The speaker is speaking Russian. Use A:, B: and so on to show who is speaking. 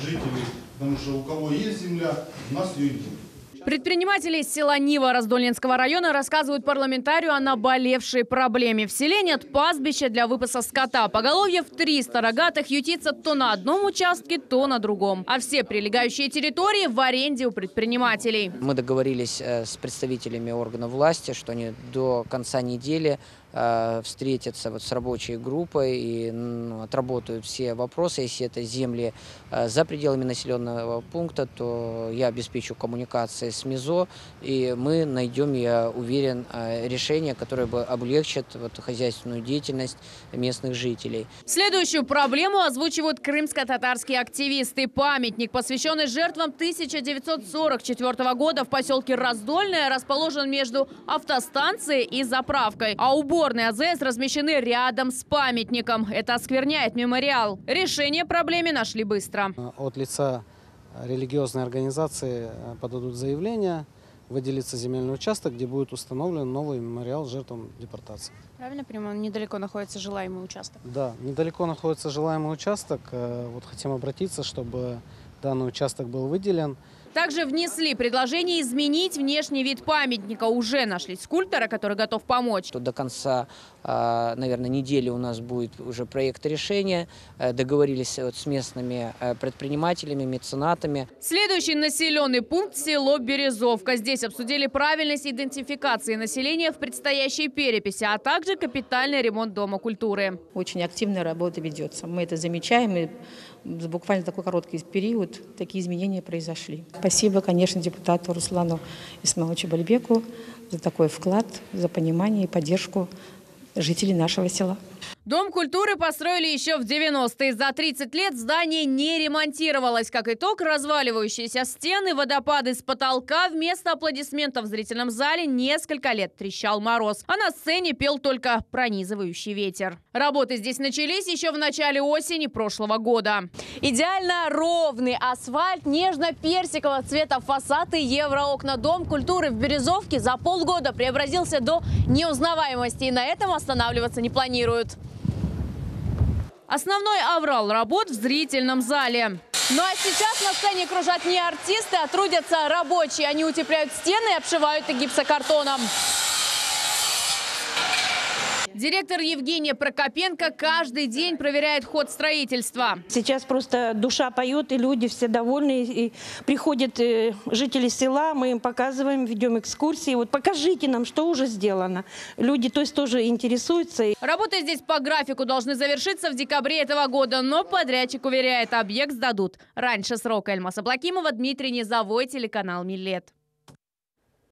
A: жителей, потому что у кого есть земля, у нас ее нет.
B: Предприниматели из села Нива Раздольненского района рассказывают парламентарию о наболевшей проблеме. В селе нет пастбища для выпаса скота. Поголовье в 300 рогатых ютится то на одном участке, то на другом. А все прилегающие территории в аренде у предпринимателей.
C: Мы договорились с представителями органов власти, что они до конца недели встретятся с рабочей группой и отработают все вопросы. Если это земли за пределами населенного пункта, то я обеспечу коммуникации с МИЗО, и мы найдем, я уверен, решение, которое бы облегчит хозяйственную деятельность местных жителей.
B: Следующую проблему озвучивают крымско-татарские активисты. Памятник, посвященный жертвам 1944 года в поселке Раздольное, расположен между автостанцией и заправкой. А уборные АЗС размещены рядом с памятником. Это оскверняет мемориал. Решение проблеме нашли быстро.
D: От лица религиозной организации подадут заявление, выделится земельный участок, где будет установлен новый мемориал жертвам депортации.
B: Правильно понимаю, недалеко находится желаемый участок?
D: Да, недалеко находится желаемый участок. Вот хотим обратиться, чтобы данный участок был выделен.
B: Также внесли предложение изменить внешний вид памятника. Уже нашли скульптора, который готов помочь.
C: До конца, наверное, недели у нас будет уже проект решения. Договорились с местными предпринимателями, меценатами.
B: Следующий населенный пункт – село Березовка. Здесь обсудили правильность идентификации населения в предстоящей переписи, а также капитальный ремонт Дома культуры.
E: Очень активная работа ведется. Мы это замечаем, и буквально такой короткий период такие изменения произошли. Спасибо, конечно, депутату Руслану Исмаиловичу Бальбеку за такой вклад, за понимание и поддержку жителей нашего села.
B: Дом культуры построили еще в 90-е. За 30 лет здание не ремонтировалось. Как итог, разваливающиеся стены, водопады с потолка. Вместо аплодисментов в зрительном зале несколько лет трещал мороз. А на сцене пел только пронизывающий ветер. Работы здесь начались еще в начале осени прошлого года. Идеально ровный асфальт, нежно-персикового цвета фасад и евроокна. Дом культуры в Березовке за полгода преобразился до неузнаваемости. И на этом останавливаться не планируют. Основной аврал работ в зрительном зале. Ну а сейчас на сцене кружат не артисты, а трудятся рабочие. Они утепляют стены и обшивают их гипсокартоном. Директор Евгения Прокопенко каждый день проверяет ход строительства.
F: Сейчас просто душа поет, и люди все довольны. И приходят жители села, мы им показываем, ведем экскурсии. Вот покажите нам, что уже сделано. Люди то есть тоже интересуются.
B: Работы здесь по графику должны завершиться в декабре этого года. Но подрядчик уверяет, объект сдадут раньше срока. Эльмас Аблакимова, Дмитрий Низовой, телеканал Милет.